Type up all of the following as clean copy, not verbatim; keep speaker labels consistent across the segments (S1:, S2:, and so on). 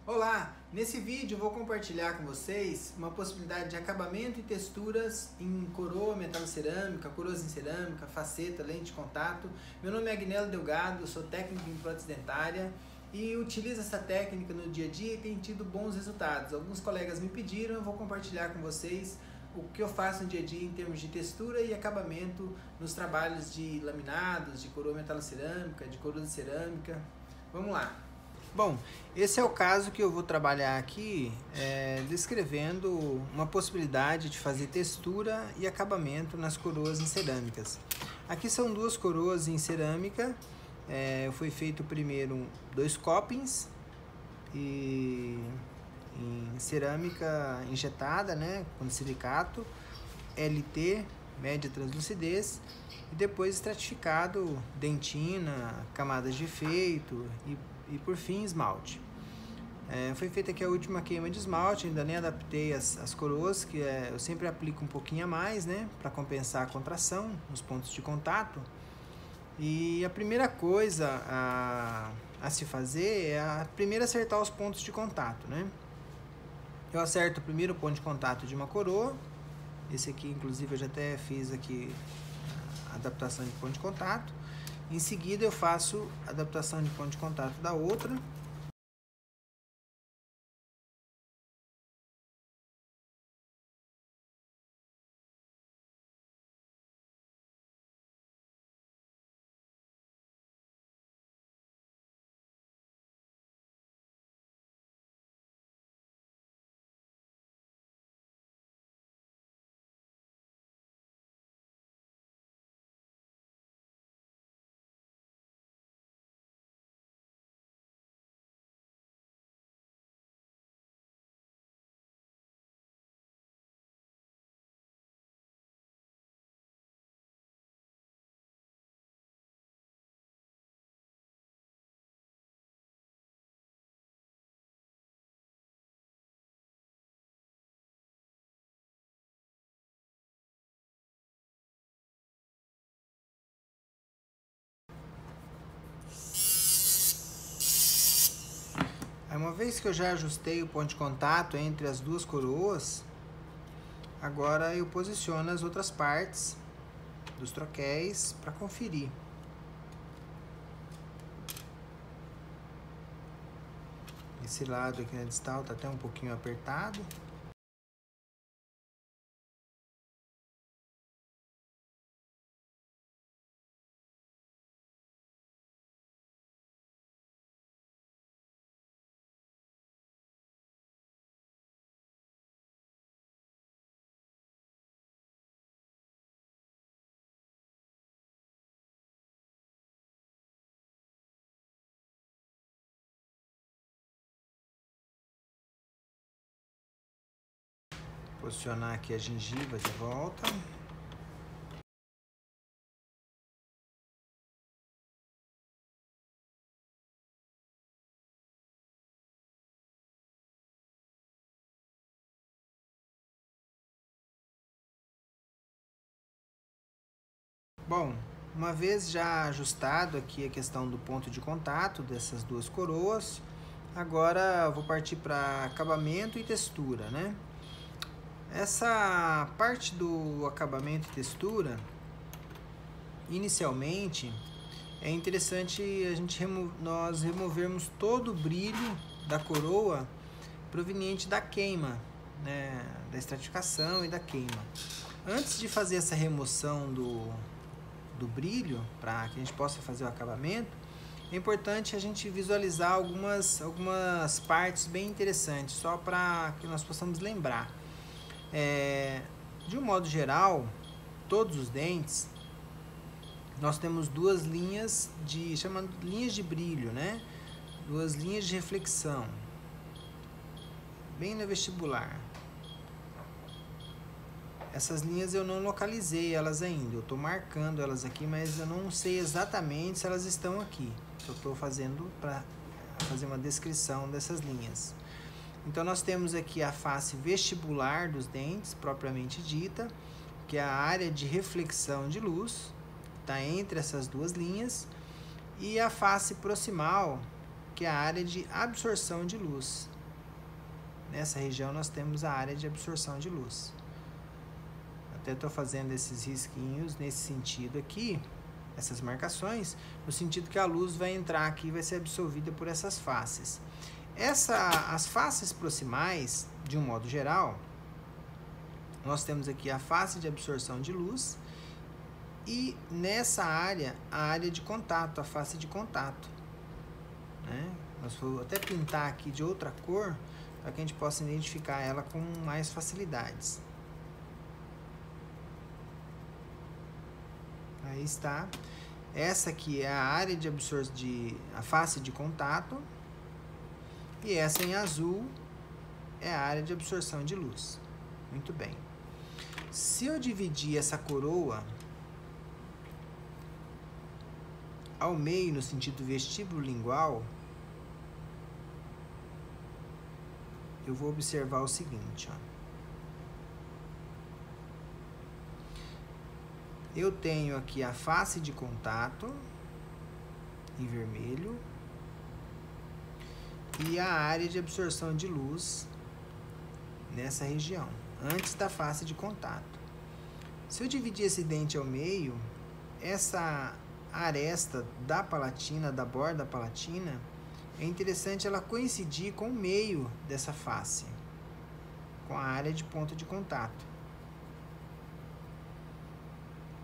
S1: Olá! Nesse vídeo eu vou compartilhar com vocês uma possibilidade de acabamento e texturas em coroa, metalocerâmica, coroas em cerâmica, faceta, lente de contato. Meu nome é Agnello Delgado, eu sou técnico em prótese dentária e utilizo essa técnica no dia a dia e tenho tido bons resultados. Alguns colegas me pediram, eu vou compartilhar com vocês o que eu faço no dia a dia em termos de textura e acabamento nos trabalhos de laminados, de coroa metalocerâmica, de coroa de cerâmica. Vamos lá! Bom, esse é o caso que eu vou trabalhar aqui, descrevendo uma possibilidade de fazer textura e acabamento nas coroas em cerâmicas. Aqui são duas coroas em cerâmica, foi feito primeiro 2 copings e em cerâmica injetada, né, com silicato, LT, média translucidez, e depois estratificado dentina, camadas de efeito e por fim esmalte. Foi feita aqui a última queima de esmalte, ainda nem adaptei as coroas, que eu sempre aplico um pouquinho a mais, né, para compensar a contração nos pontos de contato. E a primeira coisa a se fazer é primeiro acertar os pontos de contato, né. Eu acerto primeiro o ponto de contato de uma coroa, esse aqui inclusive eu já até fiz aqui a adaptação de ponto de contato. Em seguida eu faço a adaptação de ponto de contato da outra. Uma vez que eu já ajustei o ponto de contato entre as duas coroas, agora eu posiciono as outras partes dos troquéis para conferir. Esse lado aqui na distal está até um pouquinho apertado. Posicionar aqui a gengiva de volta. Bom, uma vez já ajustado aqui a questão do ponto de contato dessas duas coroas, agora eu vou partir para acabamento e textura, né? Essa parte do acabamento e textura, inicialmente, é interessante nós removermos todo o brilho da coroa proveniente da queima, né, da estratificação e da queima. Antes de fazer essa remoção do brilho, para que a gente possa fazer o acabamento, é importante a gente visualizar algumas partes bem interessantes, só para que nós possamos lembrar. De um modo geral, todos os dentes, nós temos duas linhas chamando linhas de brilho, né? Duas linhas de reflexão, bem no vestibular. Essas linhas eu não localizei elas ainda, eu estou marcando elas aqui, mas eu não sei exatamente se elas estão aqui. Eu estou fazendo para fazer uma descrição dessas linhas. Então nós temos aqui a face vestibular dos dentes, propriamente dita, que é a área de reflexão de luz, está entre essas duas linhas, e a face proximal, que é a área de absorção de luz, nessa região nós temos a área de absorção de luz. Até estou fazendo esses risquinhos nesse sentido aqui, essas marcações, no sentido que a luz vai entrar aqui e vai ser absorvida por essas faces. As faces proximais, de um modo geral, nós temos aqui a face de absorção de luz e nessa área, a área de contato, a face de contato, né? Nós vou até pintar aqui de outra cor para que a gente possa identificar ela com mais facilidades. Aí está. Essa aqui é a área de absorção, a face de contato, e essa em azul é a área de absorção de luz. Muito bem. Se eu dividir essa coroa ao meio no sentido vestíbulo-lingual, eu vou observar o seguinte, ó. Eu tenho aqui a face de contato em vermelho e a área de absorção de luz nessa região, antes da face de contato. Se eu dividir esse dente ao meio, essa aresta da palatina, da borda palatina, é interessante ela coincidir com o meio dessa face, com a área de ponto de contato.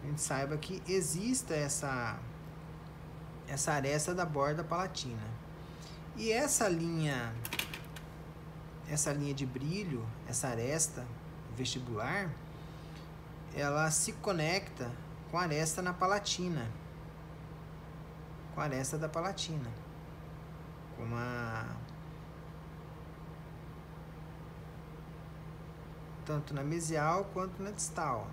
S1: A gente saiba que exista essa aresta da borda palatina. E essa linha de brilho, essa aresta vestibular, ela se conecta com a aresta na palatina, com a aresta da palatina, tanto na mesial quanto na distal.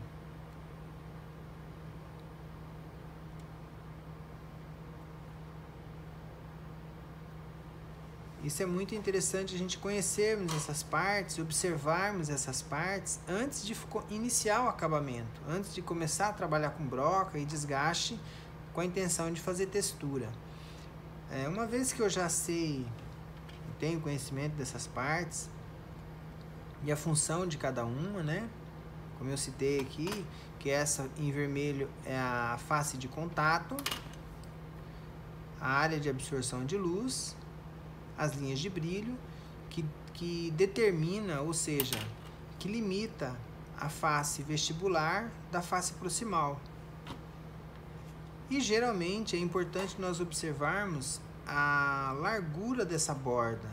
S1: Isso é muito interessante a gente conhecermos essas partes, observarmos essas partes antes de iniciar o acabamento, antes de começar a trabalhar com broca e desgaste com a intenção de fazer textura. Uma vez que eu já sei, tenho conhecimento dessas partes e a função de cada uma, né? Como eu citei aqui, que essa em vermelho é a face de contato, a área de absorção de luz, as linhas de brilho, que determina, ou seja, que limita a face vestibular da face proximal. E geralmente é importante nós observarmos a largura dessa borda,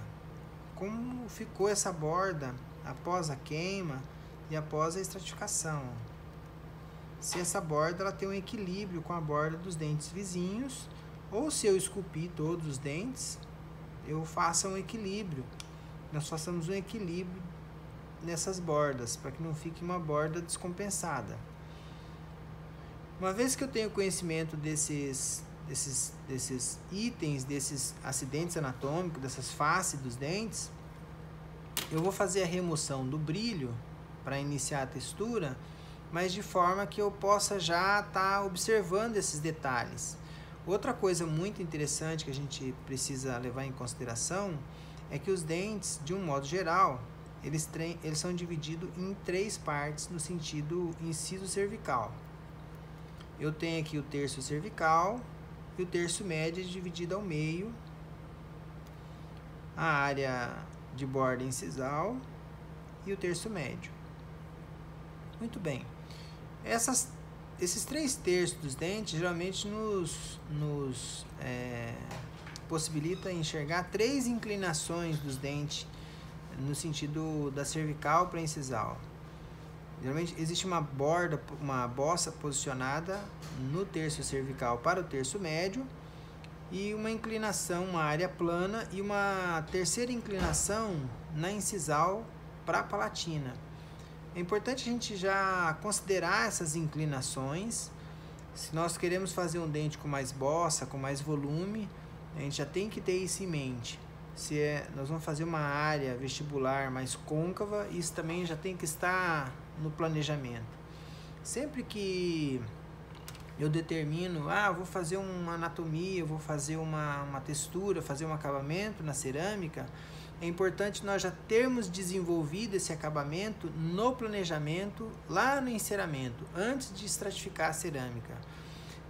S1: como ficou essa borda após a queima e após a estratificação. Se essa borda ela tem um equilíbrio com a borda dos dentes vizinhos, ou se eu esculpir todos os dentes, eu faça um equilíbrio, nós façamos um equilíbrio nessas bordas, para que não fique uma borda descompensada. Uma vez que eu tenho conhecimento desses itens, desses acidentes anatômicos, dessas faces dos dentes, eu vou fazer a remoção do brilho para iniciar a textura, mas de forma que eu possa já estar observando esses detalhes. Outra coisa muito interessante que a gente precisa levar em consideração é que os dentes, de um modo geral, eles são divididos em 3 partes no sentido inciso cervical. Eu tenho aqui o terço cervical e o terço médio dividido ao meio, a área de borda incisal e o terço médio. Muito bem. Esses 3 terços dos dentes geralmente nos possibilita enxergar 3 inclinações dos dentes no sentido da cervical para a incisal. Geralmente existe uma bossa posicionada no terço cervical para o terço médio e uma inclinação, uma área plana e uma terceira inclinação na incisal para a palatina. É importante a gente já considerar essas inclinações. Se nós queremos fazer um dente com mais bossa, com mais volume, a gente já tem que ter isso em mente. Nós vamos fazer uma área vestibular mais côncava, isso também já tem que estar no planejamento. Sempre que eu determino, vou fazer uma anatomia, vou fazer uma textura, fazer um acabamento na cerâmica, é importante nós já termos desenvolvido esse acabamento no planejamento, lá no enceramento, antes de estratificar a cerâmica.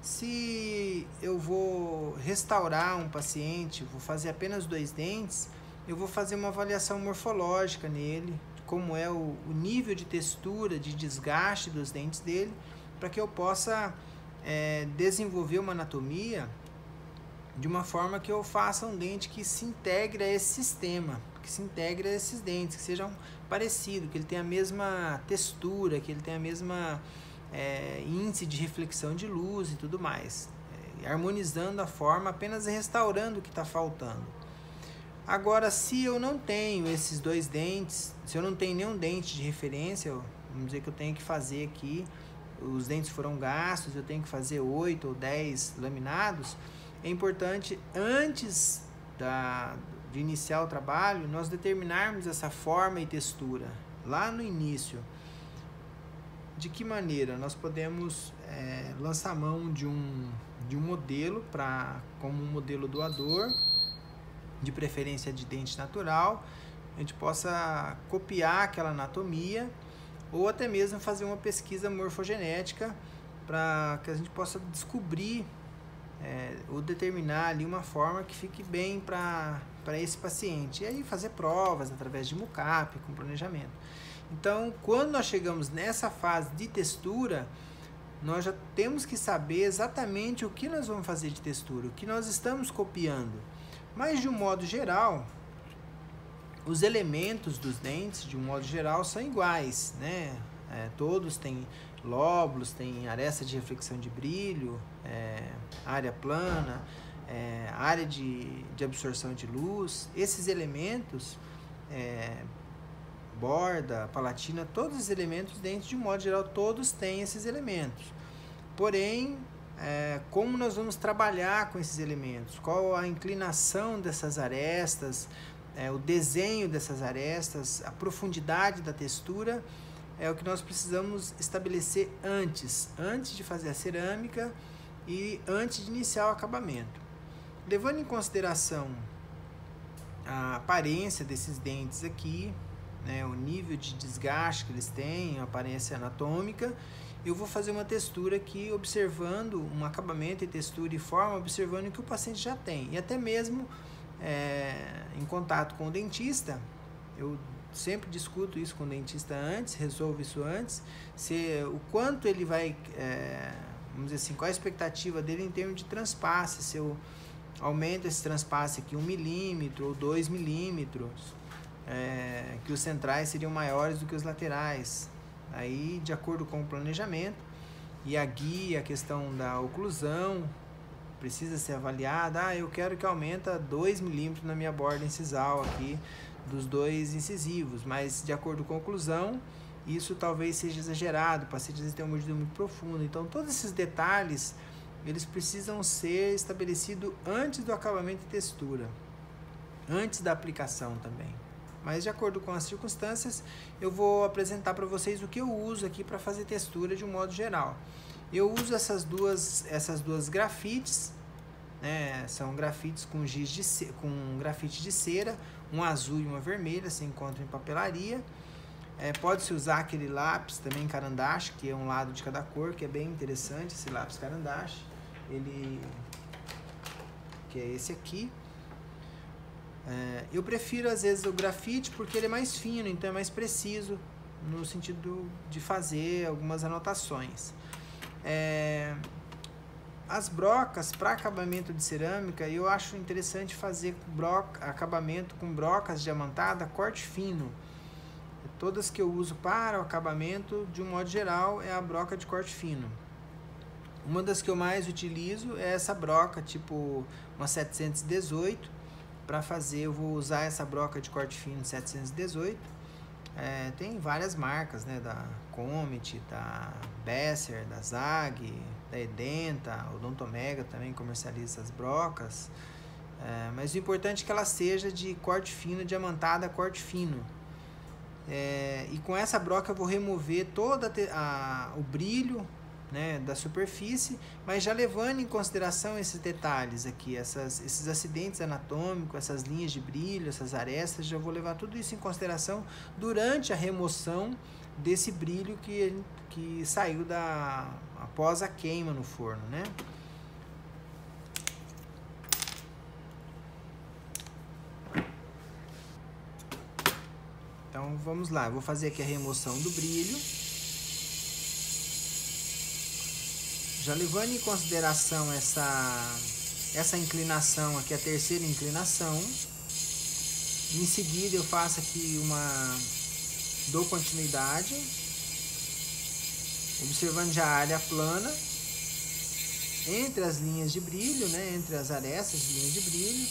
S1: Se eu vou restaurar um paciente, vou fazer apenas 2 dentes, eu vou fazer uma avaliação morfológica nele, como é o nível de textura, de desgaste dos dentes dele, para que eu possa desenvolver uma anatomia de uma forma que eu faça um dente que se integre a esse sistema, que se integre a esses dentes, que sejam parecidos, que ele tenha a mesma textura, que ele tenha a mesma índice de reflexão de luz e tudo mais, harmonizando a forma, apenas restaurando o que está faltando. Agora, se eu não tenho esses 2 dentes, se eu não tenho nenhum dente de referência, vamos dizer que eu tenho que fazer aqui, os dentes foram gastos, eu tenho que fazer 8 ou 10 laminados, é importante, antes de iniciar o trabalho, nós determinarmos essa forma e textura, lá no início. De que maneira? Nós podemos lançar mão de um modelo, como um modelo doador, de preferência de dente natural, a gente possa copiar aquela anatomia, ou até mesmo fazer uma pesquisa morfogenética, para que a gente possa descobrir ou determinar ali uma forma que fique bem para esse paciente. E aí fazer provas através de MUCAP, com planejamento. Então, quando nós chegamos nessa fase de textura, nós já temos que saber exatamente o que nós vamos fazer de textura, o que nós estamos copiando. Mas, de um modo geral, os elementos dos dentes, de um modo geral, são iguais, né? Todos têm lóbulos, têm aresta de reflexão de brilho, área plana, área de absorção de luz. Esses elementos, borda, palatina, todos os elementos dos dentes, de um modo geral, todos têm esses elementos. Porém, como nós vamos trabalhar com esses elementos? Qual a inclinação dessas arestas, o desenho dessas arestas, a profundidade da textura, é o que nós precisamos estabelecer antes de fazer a cerâmica e antes de iniciar o acabamento. Levando em consideração a aparência desses dentes aqui, né, o nível de desgaste que eles têm, a aparência anatômica, eu vou fazer uma textura aqui, observando um acabamento e textura e forma, observando o que o paciente já tem. E até mesmo em contato com o dentista, eu sempre discuto isso com o dentista antes, resolvo isso antes, o quanto ele vai, vamos dizer assim, qual a expectativa dele em termos de transpasse, se eu aumento esse transpasse aqui 1 milímetro ou 2 milímetros, que os centrais seriam maiores do que os laterais. Aí, de acordo com o planejamento e a guia, a questão da oclusão precisa ser avaliada. Eu quero que aumente 2 milímetros na minha borda incisal aqui dos 2 incisivos, mas de acordo com a oclusão, isso talvez seja exagerado, o paciente às vezes tem uma mordida muito profunda. Então, todos esses detalhes, eles precisam ser estabelecidos antes do acabamento e textura, antes da aplicação também. Mas de acordo com as circunstâncias, eu vou apresentar para vocês o que eu uso aqui para fazer textura de um modo geral. Eu uso essas duas grafites, né? São grafites com grafite de cera, um azul e uma vermelha, se encontra em papelaria. Pode-se usar aquele lápis também carandache, que é um lado de cada cor, que é bem interessante, esse lápis carandache, que é esse aqui. Eu prefiro às vezes o grafite porque ele é mais fino, então é mais preciso no sentido de fazer algumas anotações. As brocas para acabamento de cerâmica, eu acho interessante fazer acabamento com brocas diamantada corte fino. Todas que eu uso para o acabamento, de um modo geral, é a broca de corte fino. Uma das que eu mais utilizo é essa broca, tipo uma 718. Para fazer, eu vou usar essa broca de corte fino 718. Tem várias marcas, né? Da Comet, da Besser, da Zag, da Edenta, o Odontomega também comercializa essas brocas. Mas o importante é que ela seja de corte fino, diamantada corte fino. E com essa broca eu vou remover todo o brilho né, da superfície, mas já levando em consideração esses detalhes aqui, esses acidentes anatômicos, essas linhas de brilho, essas arestas, já vou levar tudo isso em consideração durante a remoção desse brilho que saiu após a queima no forno, né? Então vamos lá, eu vou fazer aqui a remoção do brilho. Já levando em consideração essa inclinação aqui, a terceira inclinação. Em seguida eu faço aqui dou continuidade, observando já a área plana, entre as linhas de brilho, né, entre as arestas de linhas de brilho.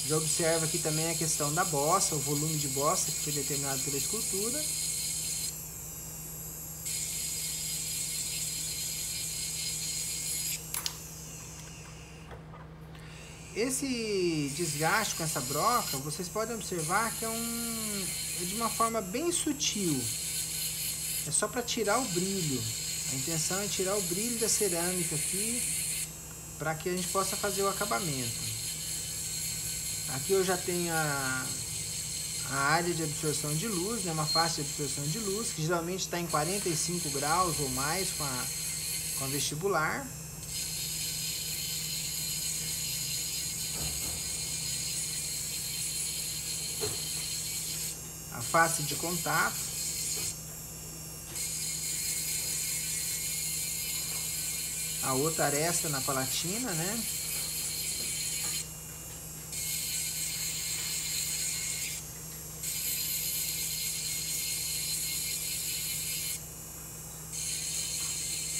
S1: Já observo aqui também a questão da bossa, o volume de bossa que foi determinado pela escultura. Esse desgaste com essa broca, vocês podem observar que é de uma forma bem sutil. É só para tirar o brilho. A intenção é tirar o brilho da cerâmica aqui, para que a gente possa fazer o acabamento. Aqui eu já tenho a área de absorção de luz, né, uma faixa de absorção de luz, que geralmente está em 45 graus ou mais com a vestibular. A face de contato. A outra aresta na palatina, né?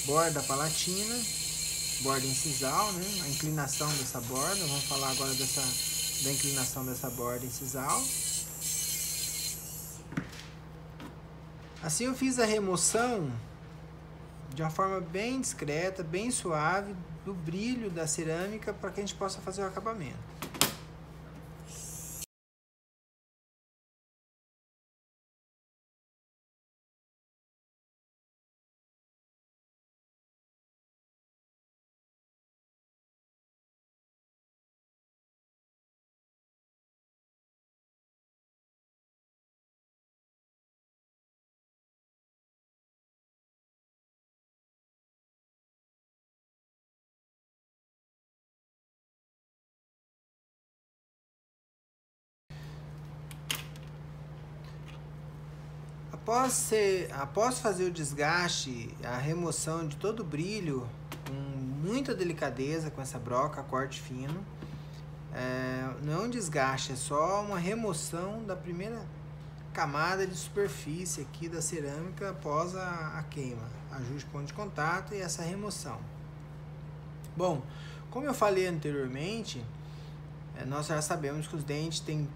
S1: Borda palatina, borda incisal, né? A inclinação dessa borda, vamos falar agora da inclinação dessa borda incisal. Assim eu fiz a remoção de uma forma bem discreta, bem suave, do brilho da cerâmica, para que a gente possa fazer o acabamento. Após fazer o desgaste, a remoção de todo o brilho, com muita delicadeza, com essa broca, corte fino, não é um desgaste, é só uma remoção da primeira camada de superfície aqui da cerâmica após a queima. Ajuste ponto de contato e essa remoção. Bom, como eu falei anteriormente, nós já sabemos que os dentes têm,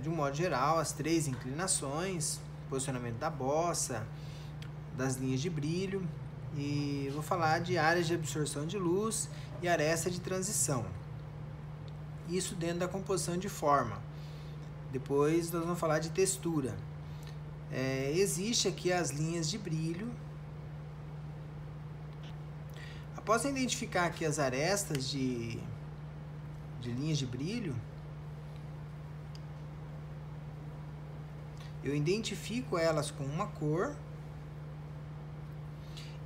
S1: de um modo geral, as 3 inclinações: posicionamento da bossa, das linhas de brilho, e vou falar de áreas de absorção de luz e aresta de transição. Isso dentro da composição de forma. Depois nós vamos falar de textura. Existe aqui as linhas de brilho. Após identificar aqui as arestas de linhas de brilho, eu identifico elas com uma cor.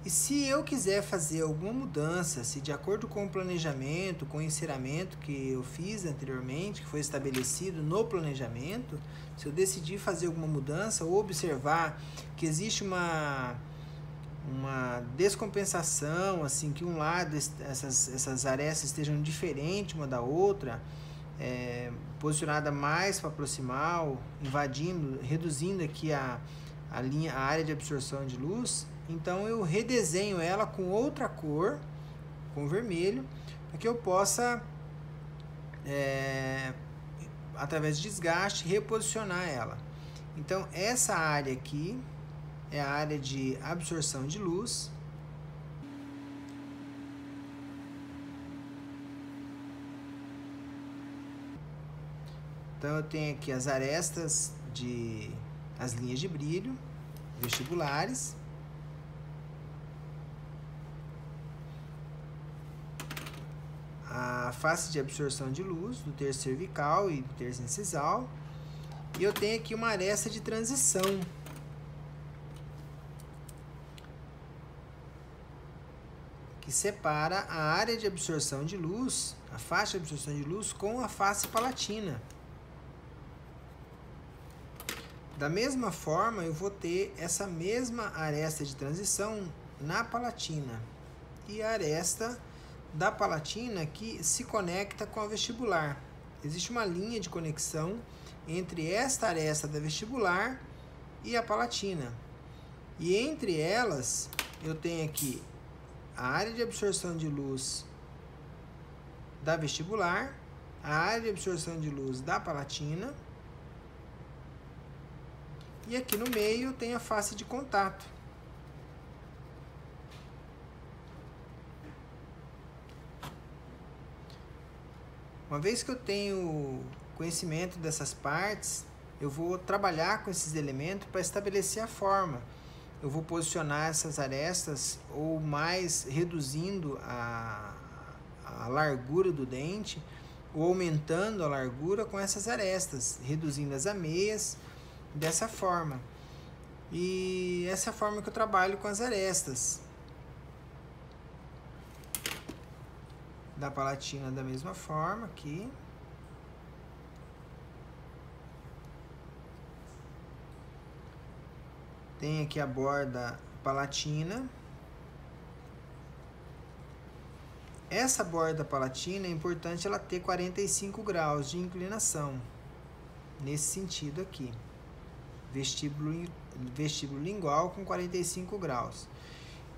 S1: E se eu quiser fazer alguma mudança, se de acordo com o planejamento, com o enceramento que eu fiz anteriormente, que foi estabelecido no planejamento, se eu decidir fazer alguma mudança ou observar que existe uma descompensação, assim, que um lado, essas arestas estejam diferentes uma da outra, posicionada mais para proximal, invadindo, reduzindo aqui a área de absorção de luz, então eu redesenho ela com outra cor, com vermelho, para que eu possa, através de desgaste, reposicionar ela. Então essa área aqui é a área de absorção de luz. Então eu tenho aqui as arestas as linhas de brilho vestibulares. a face de absorção de luz do terço cervical e do terço incisal. E eu tenho aqui uma aresta de transição. Que separa a área de absorção de luz, a faixa de absorção de luz, com a face palatina. Da mesma forma, eu vou ter essa mesma aresta de transição na palatina. E a aresta da palatina que se conecta com a vestibular. Existe uma linha de conexão entre esta aresta da vestibular e a palatina. E entre elas, eu tenho aqui a área de absorção de luz da vestibular, a área de absorção de luz da palatina, e aqui no meio tem a face de contato. Uma vez que eu tenho conhecimento dessas partes, eu vou trabalhar com esses elementos para estabelecer a forma. Eu vou posicionar essas arestas ou mais reduzindo a largura do dente ou aumentando a largura com essas arestas, reduzindo as ameias dessa forma. E essa é a forma que eu trabalho com as arestas. Da palatina da mesma forma aqui. Tem aqui a borda palatina. Essa borda palatina é importante ela ter 45 graus de inclinação. Nesse sentido aqui. Vestíbulo lingual com 45 graus.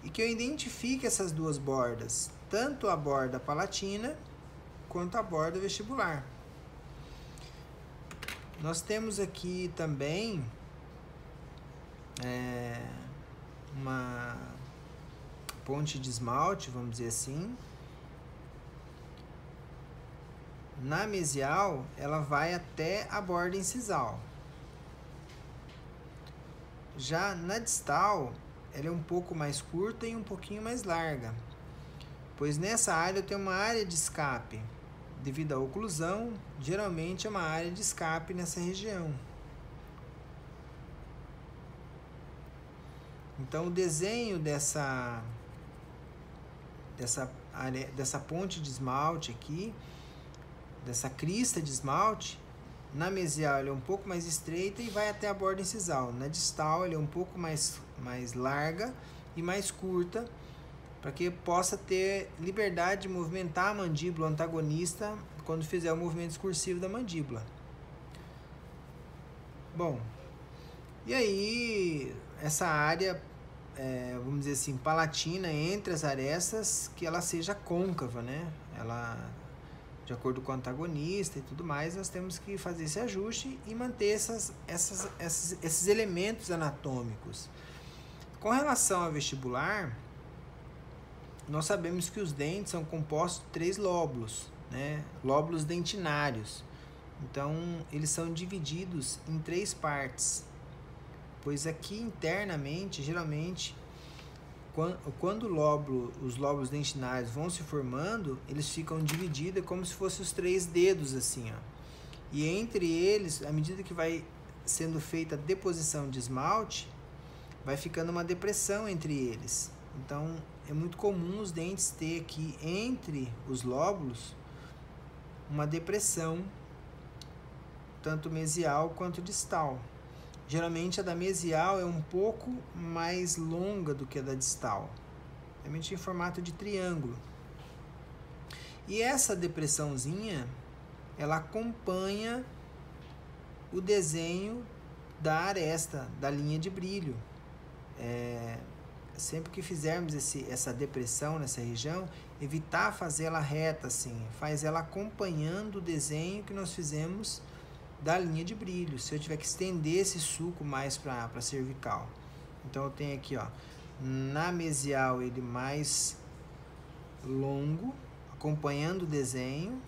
S1: E que eu identifique essas duas bordas, tanto a borda palatina quanto a borda vestibular. Nós temos aqui também uma ponte de esmalte, vamos dizer assim. Na mesial, ela vai até a borda incisal. Já na distal, ela é um pouco mais curta e um pouquinho mais larga, pois nessa área eu tenho uma área de escape. Devido à oclusão, geralmente é uma área de escape nessa região. Então o desenho dessa ponte de esmalte aqui, dessa crista de esmalte, na mesial ela é um pouco mais estreita e vai até a borda incisal. Na distal ela é um pouco mais larga e mais curta, para que possa ter liberdade de movimentar a mandíbula antagonista quando fizer o movimento discursivo da mandíbula. Bom, e aí essa área, vamos dizer assim, palatina entre as arestas, que ela seja côncava, né? Ela, de acordo com o antagonista e tudo mais, nós temos que fazer esse ajuste e manter esses elementos anatômicos. Com relação ao vestibular, nós sabemos que os dentes são compostos de 3 lóbulos, né? Lóbulos dentinários. Então, eles são divididos em 3 partes, pois aqui internamente, geralmente, quando os lóbulos dentinários vão se formando, eles ficam divididos como se fossem os 3 dedos, assim, ó. E entre eles, à medida que vai sendo feita a deposição de esmalte, vai ficando uma depressão entre eles. Então, é muito comum os dentes ter aqui entre os lóbulos uma depressão, tanto mesial quanto distal. Geralmente a da mesial é um pouco mais longa do que a da distal, geralmente em formato de triângulo. E essa depressãozinha, ela acompanha o desenho da aresta, da linha de brilho. Sempre que fizermos essa depressão nessa região, evitar fazer ela reta assim, faz ela acompanhando o desenho que nós fizemos da linha de brilho. Se eu tiver que estender esse sulco mais para a cervical, então eu tenho aqui, ó, na mesial ele mais longo, acompanhando o desenho,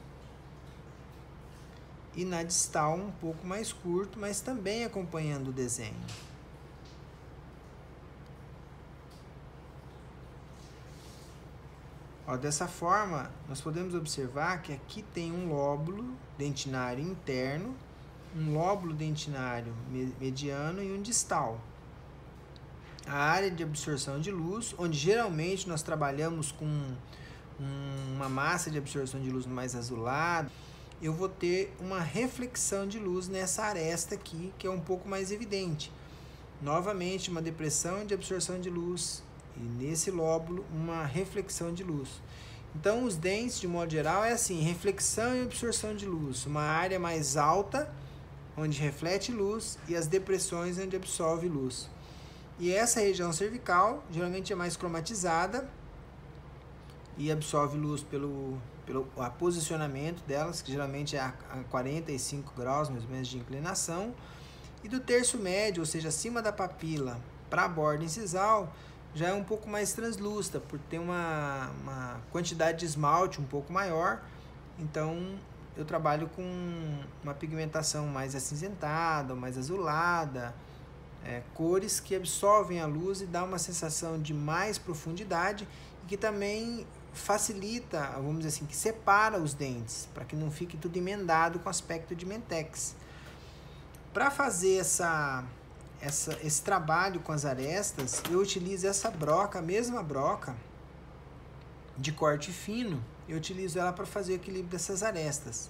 S1: e na distal um pouco mais curto, mas também acompanhando o desenho. Ó, dessa forma, nós podemos observar que aqui tem um lóbulo dentinário interno, um lóbulo dentinário mediano e um distal. A área de absorção de luz, onde geralmente nós trabalhamos com uma massa de absorção de luz mais azulada, eu vou ter uma reflexão de luz nessa aresta aqui, que é um pouco mais evidente. Novamente, uma depressão de absorção de luz e nesse lóbulo uma reflexão de luz. Então, os dentes, de modo geral, é assim, reflexão e absorção de luz. Uma área mais alta, onde reflete luz, e as depressões, onde absorve luz. E essa região cervical, geralmente é mais cromatizada e absorve luz pelo posicionamento delas, que geralmente é a 45 graus, mais ou menos, de inclinação. E do terço médio, ou seja, acima da papila para a borda incisal, já é um pouco mais translúcida, por ter uma quantidade de esmalte um pouco maior. Então, eu trabalho com uma pigmentação mais acinzentada, mais azulada, cores que absorvem a luz e dá uma sensação de mais profundidade e que também facilita, vamos dizer assim, que separa os dentes, para que não fique tudo emendado com aspecto de mentex. Para fazer esse trabalho com as arestas, eu utilizo essa broca, a mesma broca de corte fino, eu utilizo ela para fazer o equilíbrio dessas arestas.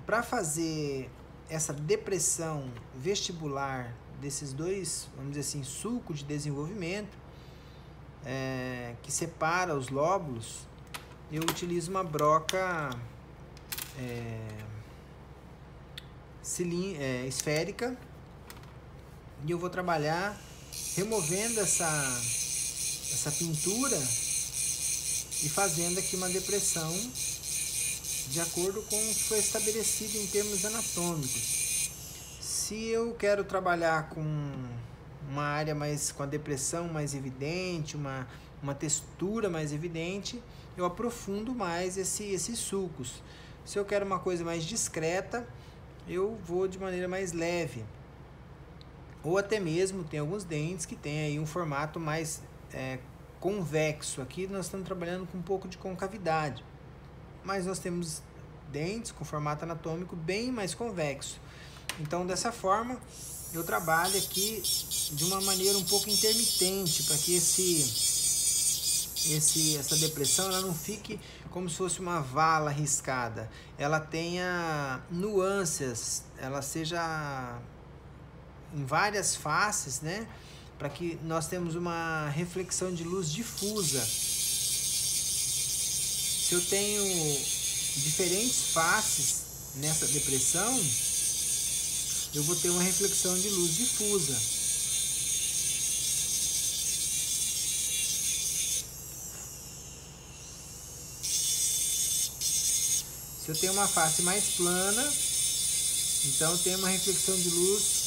S1: Para fazer essa depressão vestibular desses dois, vamos dizer assim, sulcos de desenvolvimento, que separa os lóbulos, eu utilizo uma broca esférica, e eu vou trabalhar removendo essa pintura e fazendo aqui uma depressão de acordo com o que foi estabelecido em termos anatômicos. Se eu quero trabalhar com uma área com a depressão mais evidente, uma textura mais evidente, eu aprofundo mais esses sulcos. Se eu quero uma coisa mais discreta, eu vou de maneira mais leve. Ou até mesmo, tem alguns dentes que tem aí um formato mais convexo. Aqui nós estamos trabalhando com um pouco de concavidade, mas nós temos dentes com formato anatômico bem mais convexo. Então, dessa forma, eu trabalho aqui de uma maneira um pouco intermitente, para que essa depressão ela não fique como se fosse uma vala riscada. Ela tenha nuances, ela seja em várias faces, né? Para que nós temos uma reflexão de luz difusa. Se eu tenho diferentes faces nessa depressão, eu vou ter uma reflexão de luz difusa. Se eu tenho uma face mais plana, então eu tenho uma reflexão de luz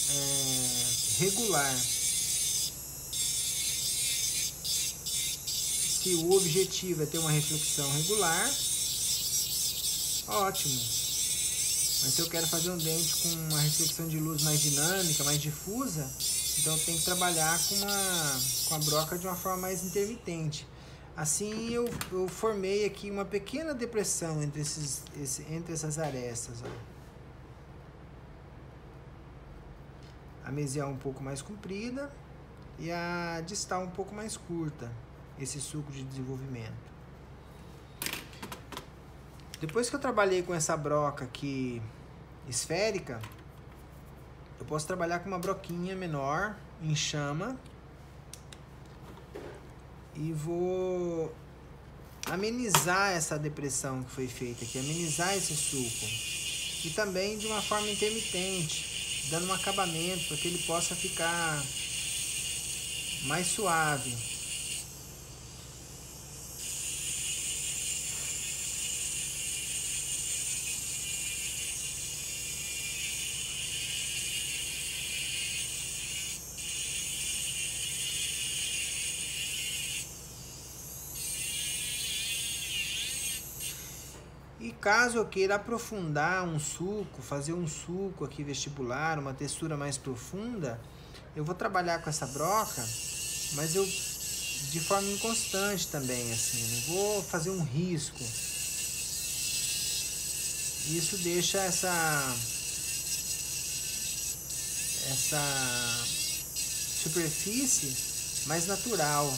S1: regular. Se o objetivo é ter uma reflexão regular, ótimo. Mas se eu quero fazer um dente com uma reflexão de luz mais dinâmica, mais difusa, então eu tenho que trabalhar com a broca de uma forma mais intermitente. Assim eu formei aqui uma pequena depressão entre essas arestas. Ó. A mesial um pouco mais comprida e a distal um pouco mais curta, esse sulco de desenvolvimento. Depois que eu trabalhei com essa broca aqui esférica, eu posso trabalhar com uma broquinha menor, em chama, e vou amenizar essa depressão que foi feita aqui, amenizar esse sulco. E também de uma forma intermitente, dando um acabamento para que ele possa ficar mais suave. E caso eu queira aprofundar um sulco, fazer um sulco aqui vestibular, uma textura mais profunda, eu vou trabalhar com essa broca, mas eu de forma inconstante também, assim, não vou fazer um risco. Isso deixa essa superfície mais natural.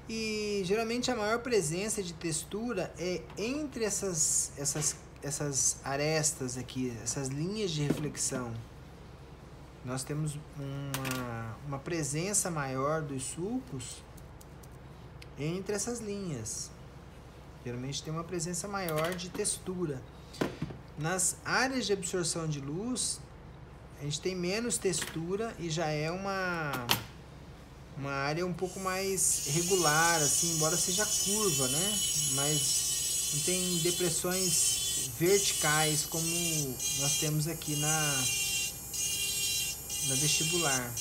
S1: E geralmente a maior presença de textura é entre essas arestas aqui, essas linhas de reflexão. Nós temos uma presença maior dos sulcos entre essas linhas. Geralmente tem uma presença maior de textura. Nas áreas de absorção de luz, a gente tem menos textura e já é uma área um pouco mais regular, assim, embora seja curva, né? Mas não tem depressões verticais como nós temos aqui na vestibular.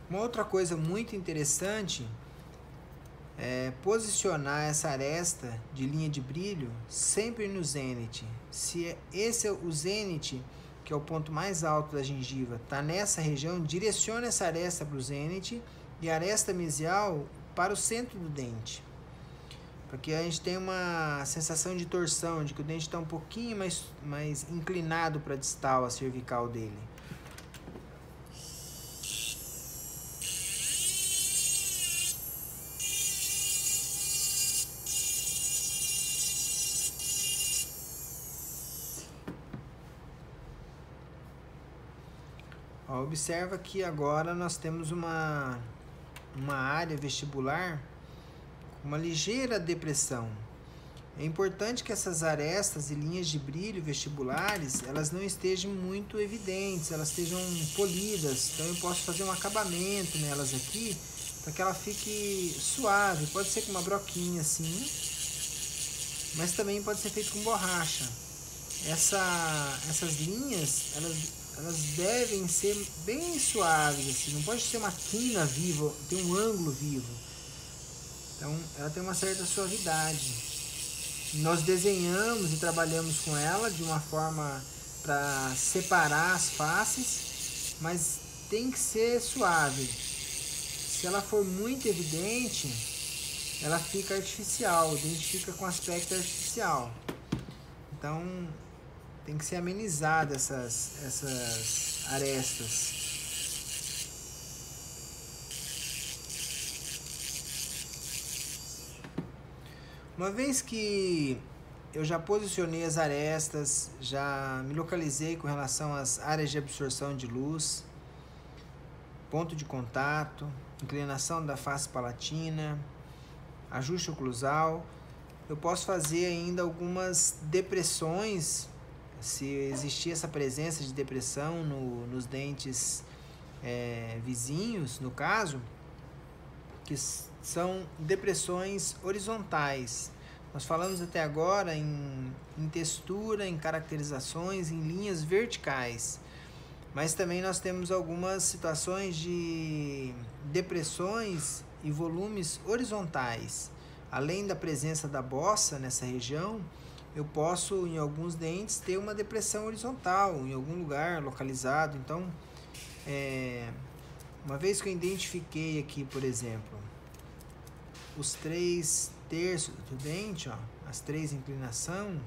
S1: Uma outra coisa muito interessante é posicionar essa aresta de linha de brilho sempre no zênite. Se esse é o zênite, que é o ponto mais alto da gengiva, está nessa região, direcione essa aresta para o zênite e a aresta mesial para o centro do dente. Porque a gente tem uma sensação de torção, de que o dente está um pouquinho mais inclinado para a distal, a cervical dele. Ó, observa que agora nós temos uma área vestibular com uma ligeira depressão. É importante que essas arestas e linhas de brilho vestibulares, elas não estejam muito evidentes, elas estejam polidas. Então eu posso fazer um acabamento nelas aqui, para que ela fique suave. Pode ser com uma broquinha assim, mas também pode ser feito com borracha. Essas linhas, elas devem ser bem suaves, assim. Não pode ser uma quina viva, tem um ângulo vivo. Então, ela tem uma certa suavidade. Nós desenhamos e trabalhamos com ela de uma forma para separar as faces, mas tem que ser suave. Se ela for muito evidente, ela fica artificial, o dente fica com aspecto artificial. Então, tem que ser amenizada essas arestas. Uma vez que eu já posicionei as arestas, já me localizei com relação às áreas de absorção de luz, ponto de contato, inclinação da face palatina, ajuste oclusal, eu posso fazer ainda algumas depressões, se existir essa presença de depressão nos dentes vizinhos, no caso, que são depressões horizontais. Nós falamos até agora em textura, em caracterizações, em linhas verticais. Mas também nós temos algumas situações de depressões e volumes horizontais. Além da presença da bossa nessa região, eu posso, em alguns dentes, ter uma depressão horizontal, em algum lugar localizado. Então, uma vez que eu identifiquei aqui, por exemplo, os 3 terços do dente, ó, as 3 inclinações,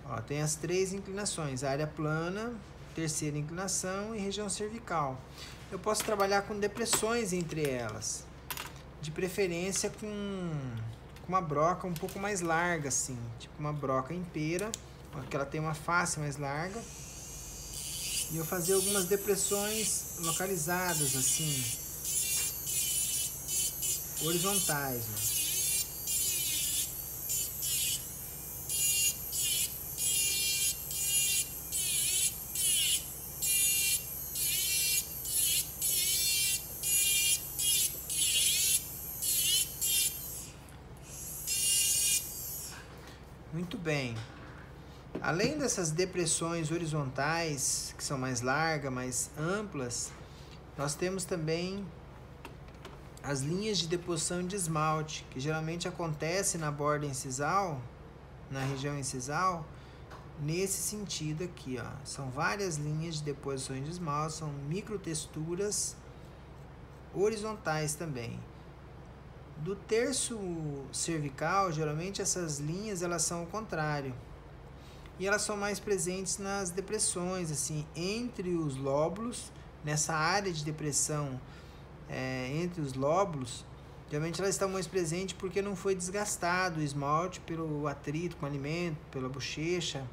S1: ó, tem as 3 inclinações, área plana, terceira inclinação e região cervical. Eu posso trabalhar com depressões entre elas, de preferência com uma broca um pouco mais larga, assim, tipo uma broca inteira, porque ela tem uma face mais larga. E eu fazer algumas depressões localizadas, assim, horizontais, né? Muito bem. Além dessas depressões horizontais, que são mais largas, mais amplas, nós temos também as linhas de deposição de esmalte, que geralmente acontece na borda incisal, na região incisal, nesse sentido aqui, ó. São várias linhas de deposição de esmalte, são microtexturas horizontais também. Do terço cervical, geralmente essas linhas elas são ao contrário. E elas são mais presentes nas depressões, assim, entre os lóbulos, nessa área de depressão entre os lóbulos, geralmente elas estão mais presentes porque não foi desgastado o esmalte pelo atrito com o alimento, pela bochecha,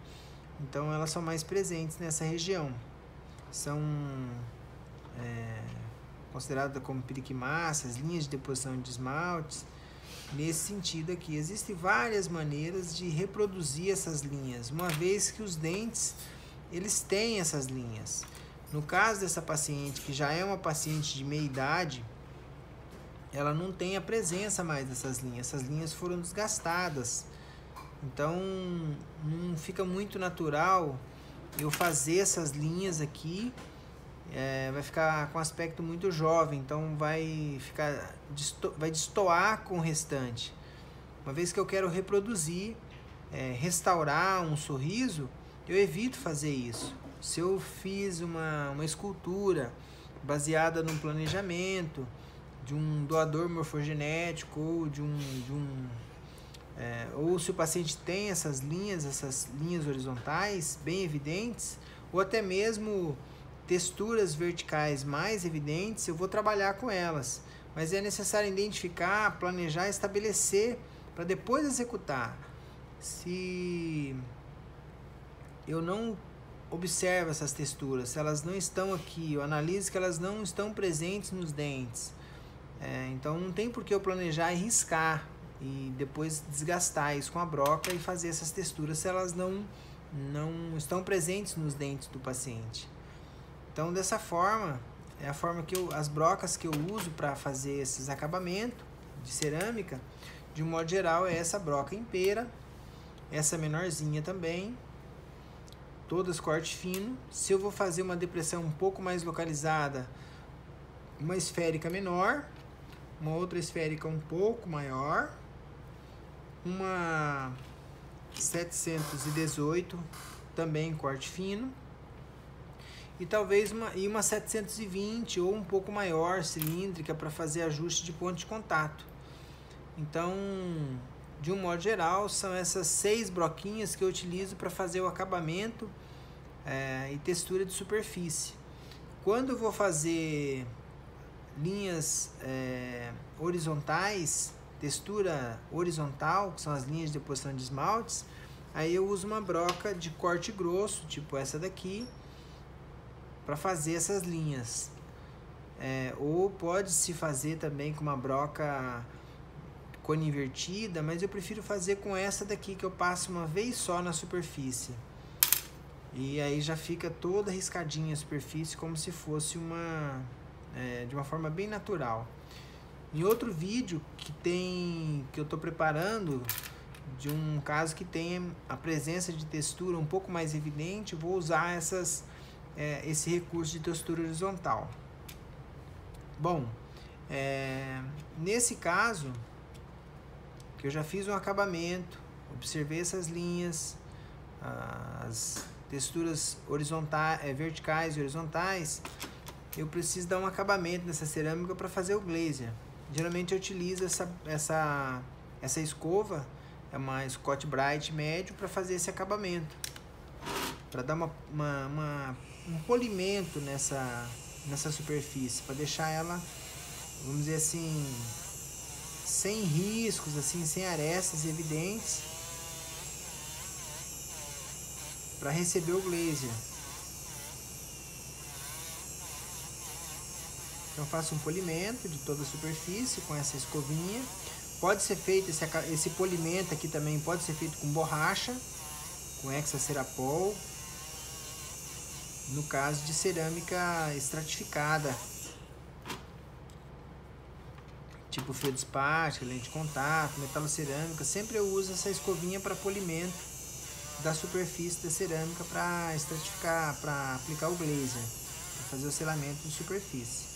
S1: então elas são mais presentes nessa região. São consideradas como periquimáceas, linhas de deposição de esmaltes. Nesse sentido aqui, existem várias maneiras de reproduzir essas linhas, uma vez que os dentes, eles têm essas linhas. No caso dessa paciente, que já é uma paciente de meia idade, ela não tem a presença mais dessas linhas. Essas linhas foram desgastadas. Então, não fica muito natural eu fazer essas linhas aqui. Vai ficar com aspecto muito jovem, então vai destoar com o restante. Uma vez que eu quero reproduzir, restaurar um sorriso, eu evito fazer isso. Se eu fiz uma escultura baseada num planejamento de um doador morfogenético ou se o paciente tem essas linhas horizontais bem evidentes, ou até mesmo texturas verticais mais evidentes, eu vou trabalhar com elas. Mas é necessário identificar, planejar, estabelecer para depois executar. Se eu não observo essas texturas, se elas não estão aqui, eu analiso que elas não estão presentes nos dentes. Então não tem por que eu planejar e riscar e depois desgastar isso com a broca e fazer essas texturas se elas não estão presentes nos dentes do paciente. Então, dessa forma, é a forma que as brocas que eu uso para fazer esses acabamentos de cerâmica, de um modo geral, é essa broca em pera, essa menorzinha também, todas corte fino. Se eu vou fazer uma depressão um pouco mais localizada, uma esférica menor, uma outra esférica um pouco maior, uma 718 também corte fino, e talvez uma 720 ou um pouco maior, cilíndrica, para fazer ajuste de ponto de contato. Então, de um modo geral, são essas 6 broquinhas que eu utilizo para fazer o acabamento e textura de superfície. Quando eu vou fazer linhas horizontais, textura horizontal, que são as linhas de deposição de esmaltes, aí eu uso uma broca de corte grosso, tipo essa daqui, para fazer essas linhas. Ou pode-se fazer também com uma broca cone invertida, mas eu prefiro fazer com essa daqui, que eu passo uma vez só na superfície. E aí já fica toda riscadinha a superfície, como se fosse de uma forma bem natural. Em outro vídeo que eu estou preparando, de um caso que tem a presença de textura um pouco mais evidente, vou usar esse recurso de textura horizontal. Bom, nesse caso, que eu já fiz um acabamento, observei essas linhas, as texturas verticais e horizontais, eu preciso dar um acabamento nessa cerâmica para fazer o glazer. Geralmente eu utilizo essa escova, é uma Scott Bright médio, para fazer esse acabamento, para dar um polimento nessa superfície, para deixar ela, vamos dizer assim, sem riscos, assim, sem arestas evidentes, para receber o glazer. Então, faço um polimento de toda a superfície com essa escovinha. Pode ser feito esse polimento aqui também, pode ser feito com borracha, com hexacerapol, no caso de cerâmica estratificada, tipo feldspática, lente de contato, metalocerâmica. Sempre eu uso essa escovinha para polimento da superfície da cerâmica para estratificar, para aplicar o glazer, para fazer o selamento de superfície.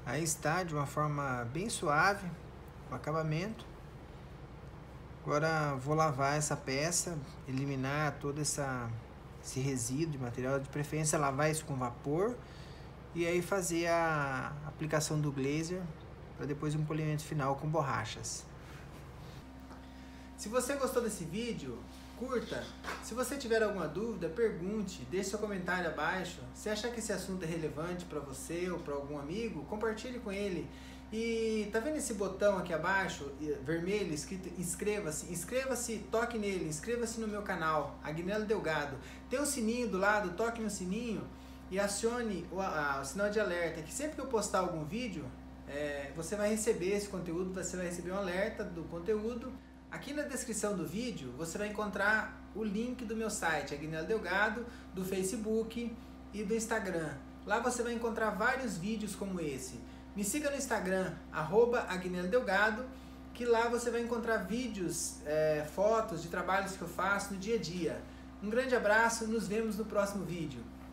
S1: Aí está, de uma forma bem suave, o acabamento. Agora vou lavar essa peça, eliminar todo esse resíduo de material, de preferência lavar isso com vapor e aí fazer a aplicação do glazer para depois um polimento final com borrachas. Se você gostou desse vídeo, curta. Se você tiver alguma dúvida, pergunte, deixe seu comentário abaixo. Se achar que esse assunto é relevante para você ou para algum amigo, compartilhe com ele. E tá vendo esse botão aqui abaixo, vermelho, escrito inscreva-se? Inscreva-se, toque nele, inscreva-se no meu canal, Agnello Delgado. Tem um sininho do lado, toque no sininho e acione o sinal de alerta, que sempre que eu postar algum vídeo, você vai receber esse conteúdo, você vai receber um alerta do conteúdo. Aqui na descrição do vídeo você vai encontrar o link do meu site, Agnello Delgado, do Facebook e do Instagram. Lá você vai encontrar vários vídeos como esse. Me siga no Instagram, @AgnelloDelgado, que lá você vai encontrar vídeos, fotos de trabalhos que eu faço no dia a dia. Um grande abraço, nos vemos no próximo vídeo.